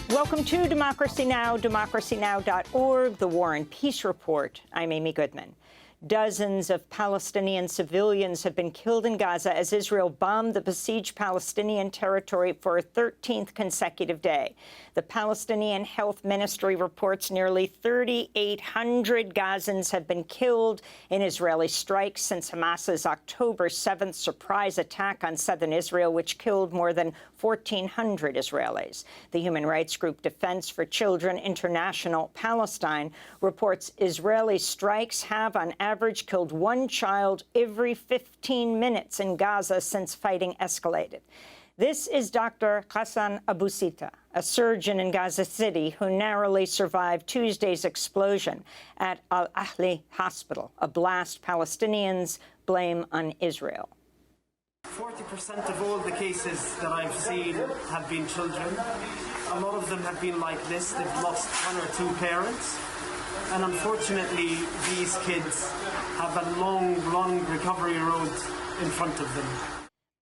Welcome to Democracy Now!, democracynow.org, The War and Peace Report. I'm Amy Goodman. Dozens of Palestinian civilians have been killed in Gaza as Israel bombed the besieged Palestinian territory for a 13th consecutive day. The Palestinian Health Ministry reports nearly 3,800 Gazans have been killed in Israeli strikes since Hamas's October 7th surprise attack on southern Israel, which killed more than 1,400 Israelis. The human rights group Defense for Children International Palestine reports Israeli strikes have on average killed one child every 15 minutes in Gaza since fighting escalated. This is Dr. Hassan Abusita, a surgeon in Gaza City who narrowly survived Tuesday's explosion at Al-Ahli Hospital, a blast Palestinians blame on Israel. 40% of all the cases that I've seen have been children. A lot of them have been like this. They've lost one or two parents. And unfortunately, these kids have a long recovery road in front of them.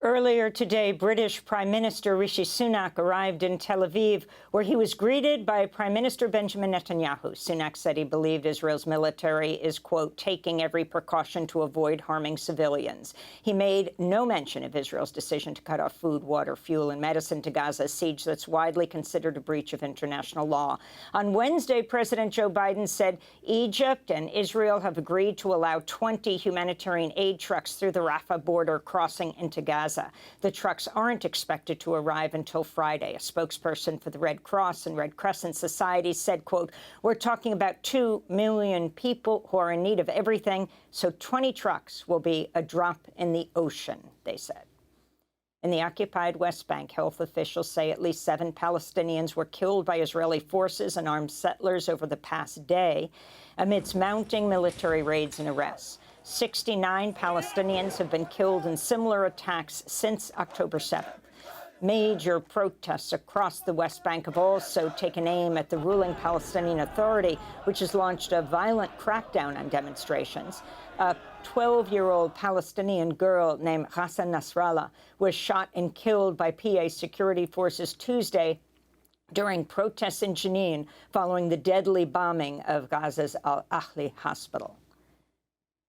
Earlier today, British Prime Minister Rishi Sunak arrived in Tel Aviv, where he was greeted by Prime Minister Benjamin Netanyahu. Sunak said he believed Israel's military is, quote, taking every precaution to avoid harming civilians. He made no mention of Israel's decision to cut off food, water, fuel, and medicine to Gaza, a siege that's widely considered a breach of international law. On Wednesday, President Joe Biden said Egypt and Israel have agreed to allow 20 humanitarian aid trucks through the Rafah border crossing into Gaza. The trucks aren't expected to arrive until Friday. A spokesperson for the Red Cross and Red Crescent Society said, quote, we're talking about 2 million people who are in need of everything, so 20 trucks will be a drop in the ocean, they said. In the occupied West Bank, health officials say at least 7 Palestinians were killed by Israeli forces and armed settlers over the past day amidst mounting military raids and arrests. 69 Palestinians have been killed in similar attacks since October 7th. Major protests across the West Bank have also taken aim at the ruling Palestinian Authority, which has launched a violent crackdown on demonstrations. A 12-year-old Palestinian girl named Hassan Nasrallah was shot and killed by PA security forces Tuesday during protests in Jenin following the deadly bombing of Gaza's Al-Ahli Hospital.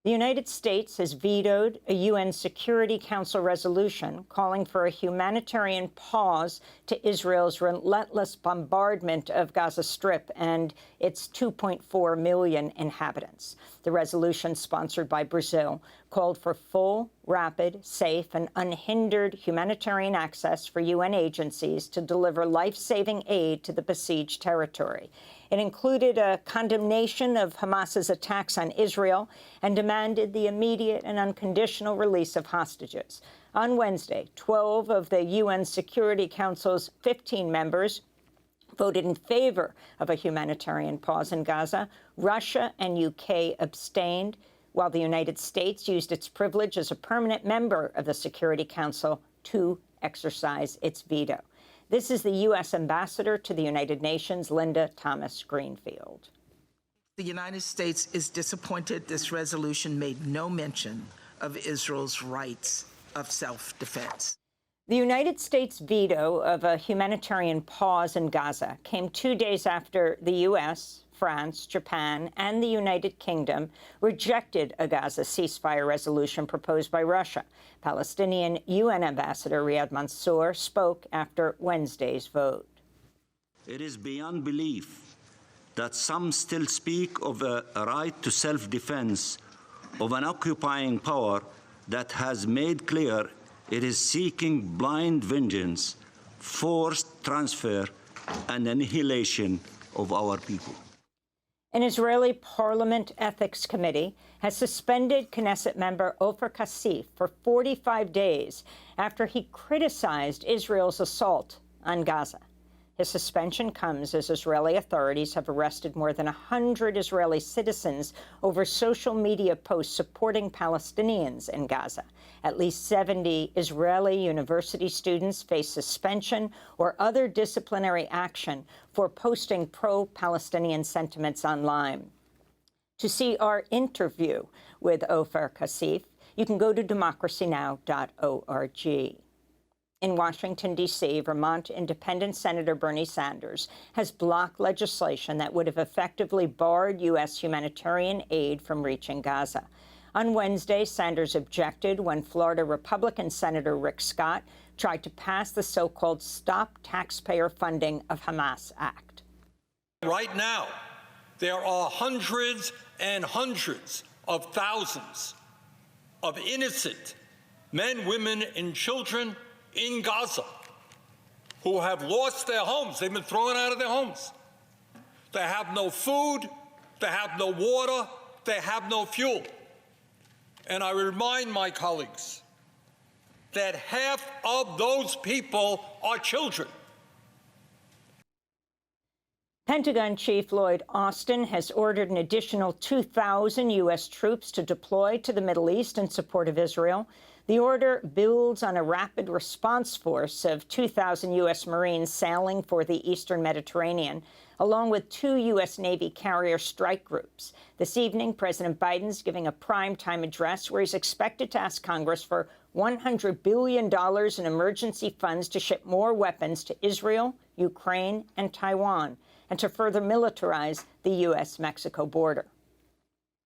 The United States has vetoed a UN Security Council resolution calling for a humanitarian pause to Israel's relentless bombardment of Gaza Strip and its 2.4 million inhabitants. The resolution, sponsored by Brazil, called for full, rapid, safe, and unhindered humanitarian access for UN agencies to deliver life-saving aid to the besieged territory. It included a condemnation of Hamas's attacks on Israel and demanded the immediate and unconditional release of hostages. On Wednesday, 12 of the UN Security Council's 15 members voted in favor of a humanitarian pause in Gaza. Russia and UK abstained, while the United States used its privilege as a permanent member of the Security Council to exercise its veto. This is the U.S. Ambassador to the United Nations, Linda Thomas-Greenfield. The United States is disappointed this resolution made no mention of Israel's rights of self-defense. The United States veto of a humanitarian pause in Gaza came 2 days after the U.S., France, Japan, and the United Kingdom rejected a Gaza ceasefire resolution proposed by Russia. Palestinian UN Ambassador Riyad Mansour spoke after Wednesday's vote. It is beyond belief that some still speak of a right to self-defense of an occupying power that has made clear it is seeking blind vengeance, forced transfer, and annihilation of our people. An Israeli Parliament Ethics Committee has suspended Knesset member Ofer Kassif for 45 days after he criticized Israel's assault on Gaza. His suspension comes as Israeli authorities have arrested more than 100 Israeli citizens over social media posts supporting Palestinians in Gaza. At least 70 Israeli university students face suspension or other disciplinary action for posting pro-Palestinian sentiments online. To see our interview with Ofer Kassif, you can go to democracynow.org. In Washington, D.C., Vermont Independent Senator Bernie Sanders has blocked legislation that would have effectively barred U.S. humanitarian aid from reaching Gaza. On Wednesday, Sanders objected when Florida Republican Senator Rick Scott tried to pass the so-called Stop Taxpayer Funding of Hamas Act. Right now, there are hundreds and hundreds of thousands of innocent men, women, and children in Gaza who have lost their homes. They've been thrown out of their homes. They have no food, they have no water, they have no fuel. And I remind my colleagues that half of those people are children. Pentagon Chief Lloyd Austin has ordered an additional 2,000 U.S. troops to deploy to the Middle East in support of Israel. The order builds on a rapid response force of 2,000 U.S. Marines sailing for the eastern Mediterranean, along with 2 U.S. Navy carrier strike groups. This evening, President Biden's giving a primetime address where he's expected to ask Congress for $100 billion in emergency funds to ship more weapons to Israel, Ukraine, and Taiwan, and to further militarize the U.S.-Mexico border.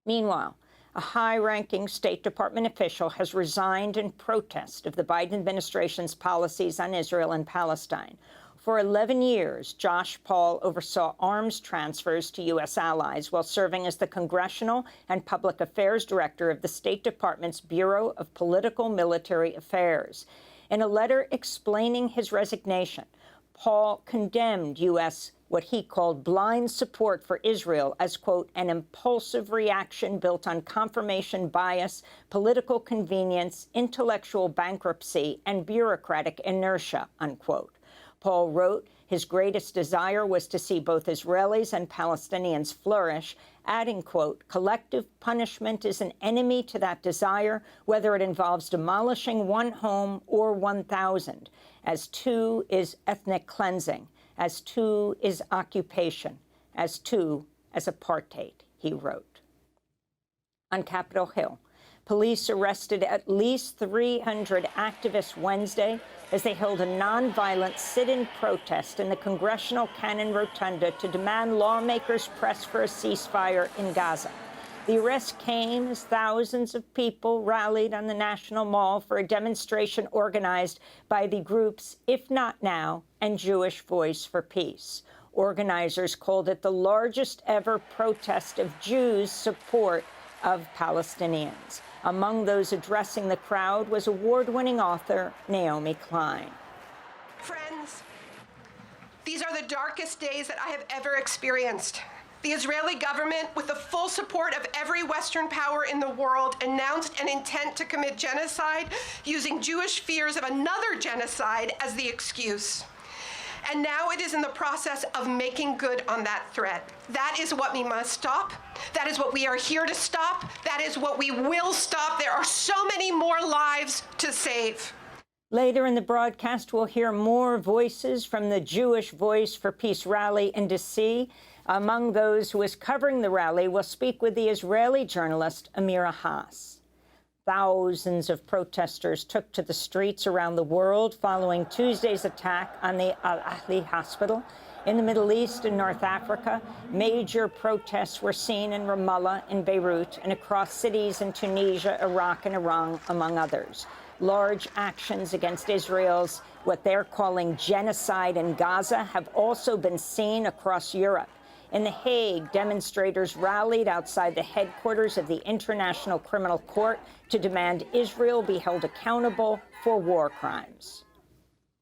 Meanwhile, a high-ranking State Department official has resigned in protest of the Biden administration's policies on Israel and Palestine. For 11 years, Josh Paul oversaw arms transfers to U.S. allies while serving as the Congressional and Public Affairs Director of the State Department's Bureau of Political Military Affairs. In a letter explaining his resignation, Paul condemned U.S. what he called blind support for Israel as, quote, an impulsive reaction built on confirmation bias, political convenience, intellectual bankruptcy, and bureaucratic inertia, unquote. Paul wrote his greatest desire was to see both Israelis and Palestinians flourish, adding, quote, collective punishment is an enemy to that desire, whether it involves demolishing one home or 1,000, as two is ethnic cleansing, as two is occupation, as two as apartheid, he wrote. On Capitol Hill, police arrested at least 300 activists Wednesday as they held a nonviolent sit-in protest in the Congressional Cannon Rotunda to demand lawmakers press for a ceasefire in Gaza. The arrest came as thousands of people rallied on the National Mall for a demonstration organized by the groups If Not Now and Jewish Voice for Peace. Organizers called it the largest ever protest of Jews' support of Palestinians. Among those addressing the crowd was award-winning author Naomi Klein. Friends, these are the darkest days that I have ever experienced. The Israeli government, with the full support of every Western power in the world, announced an intent to commit genocide using Jewish fears of another genocide as the excuse. And now it is in the process of making good on that threat. That is what we must stop. That is what we are here to stop. That is what we will stop. There are so many more lives to save. Later in the broadcast, we'll hear more voices from the Jewish Voice for Peace rally in D.C. Among those who is covering the rally, we'll speak with the Israeli journalist Amira Haas. Thousands of protesters took to the streets around the world following Tuesday's attack on the Al-Ahli hospital. In the Middle East and North Africa, major protests were seen in Ramallah, in Beirut, and across cities in Tunisia, Iraq, and Iran, among others. Large actions against Israel's what they're calling genocide in Gaza have also been seen across Europe. In The Hague, demonstrators rallied outside the headquarters of the International Criminal Court to demand Israel be held accountable for war crimes.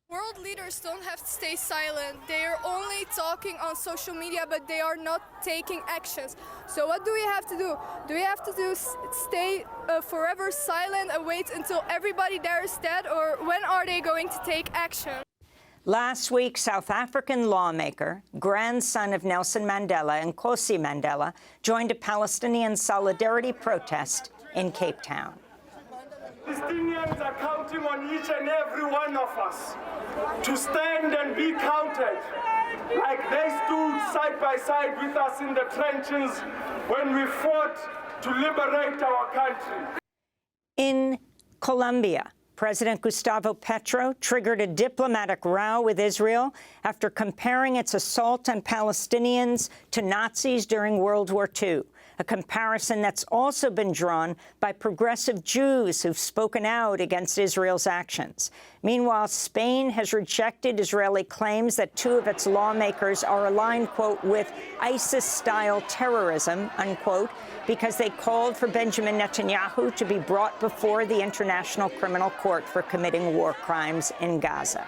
World leaders don't have to stay silent. They are only talking on social media, but they are not taking actions. So what do we have to do? Do we have to stay forever silent and wait until everybody there is dead, or when are they going to take action? Last week, South African lawmaker, grandson of Nelson Mandela and Nkosi Mandela, joined a Palestinian solidarity protest in Cape Town. Palestinians are counting on each and every one of us to stand and be counted, like they stood side by side with us in the trenches when we fought to liberate our country. In Colombia, President Gustavo Petro triggered a diplomatic row with Israel after comparing its assault on Palestinians to Nazis during World War II, a comparison that's also been drawn by progressive Jews who've spoken out against Israel's actions. Meanwhile, Spain has rejected Israeli claims that two of its lawmakers are aligned, quote, with ISIS-style terrorism, unquote, because they called for Benjamin Netanyahu to be brought before the International Criminal Court for committing war crimes in Gaza.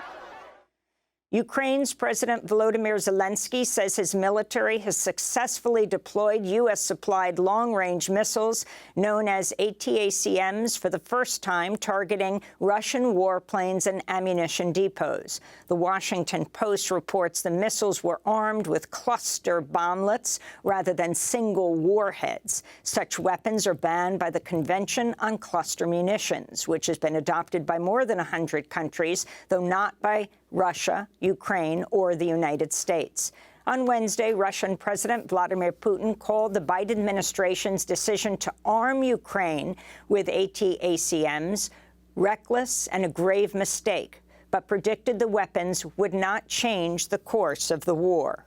Ukraine's President Volodymyr Zelensky says his military has successfully deployed U.S.-supplied long-range missiles known as ATACMs for the first time, targeting Russian warplanes and ammunition depots. The Washington Post reports the missiles were armed with cluster bomblets rather than single warheads. Such weapons are banned by the Convention on Cluster Munitions, which has been adopted by more than 100 countries, though not by Russia, Ukraine, or the United States. On Wednesday, Russian President Vladimir Putin called the Biden administration's decision to arm Ukraine with ATACMs reckless and a grave mistake, but predicted the weapons would not change the course of the war.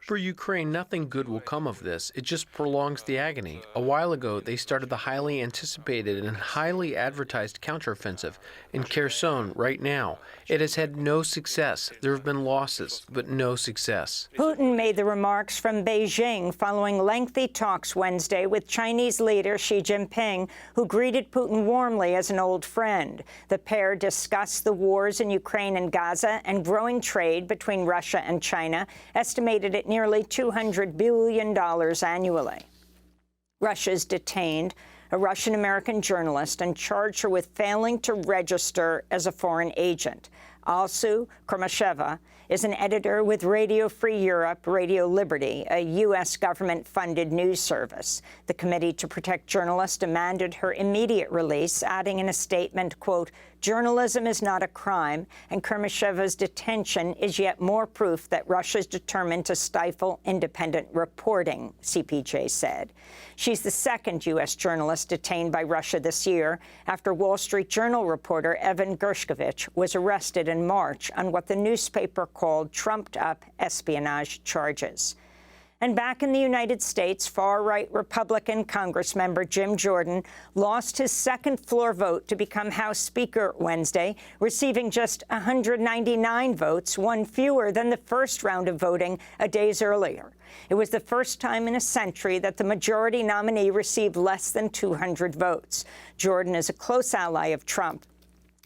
For Ukraine, nothing good will come of this. It just prolongs the agony. A while ago, they started the highly anticipated and highly advertised counteroffensive in Kherson right now. It has had no success. There have been losses, but no success. Putin made the remarks from Beijing following lengthy talks Wednesday with Chinese leader Xi Jinping, who greeted Putin warmly as an old friend. The pair discussed the wars in Ukraine and Gaza and growing trade between Russia and China, estimated at nearly $200 billion annually. Russia's detained a Russian-American journalist and charged her with failing to register as a foreign agent. Alsu Kurmasheva is an editor with Radio Free Europe, Radio Liberty, a U.S. government-funded news service. The Committee to Protect Journalists demanded her immediate release, adding in a statement, quote, "Journalism is not a crime, and Kurmasheva's detention is yet more proof that Russia is determined to stifle independent reporting," CPJ said. She's the second U.S. journalist detained by Russia this year after Wall Street Journal reporter Evan Gershkovich was arrested in March on what the newspaper called trumped-up espionage charges. And back in the United States, far-right Republican Congressmember Jim Jordan lost his second-floor vote to become House Speaker Wednesday, receiving just 199 votes, one fewer than the first round of voting a day earlier. It was the first time in a century that the majority nominee received less than 200 votes. Jordan is a close ally of Trump,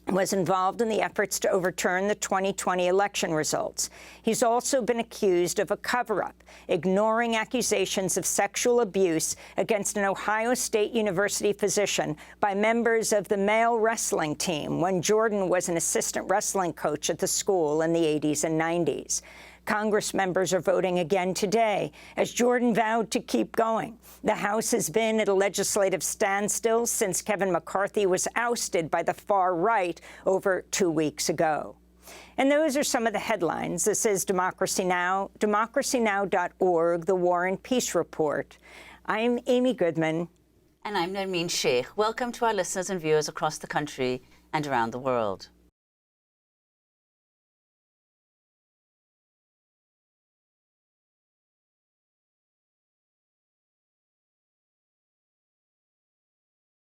was involved in the efforts to overturn the 2020 election results. He's also been accused of a cover-up, ignoring accusations of sexual abuse against an Ohio State University physician by members of the male wrestling team when Jordan was an assistant wrestling coach at the school in the 80s and 90s. Congress members are voting again today, as Jordan vowed to keep going. The House has been at a legislative standstill since Kevin McCarthy was ousted by the far right over 2 weeks ago. And those are some of the headlines. This is Democracy Now!, democracynow.org, the War and Peace Report. I'm Amy Goodman. And I'm Nermeen Sheikh. Welcome to our listeners and viewers across the country and around the world.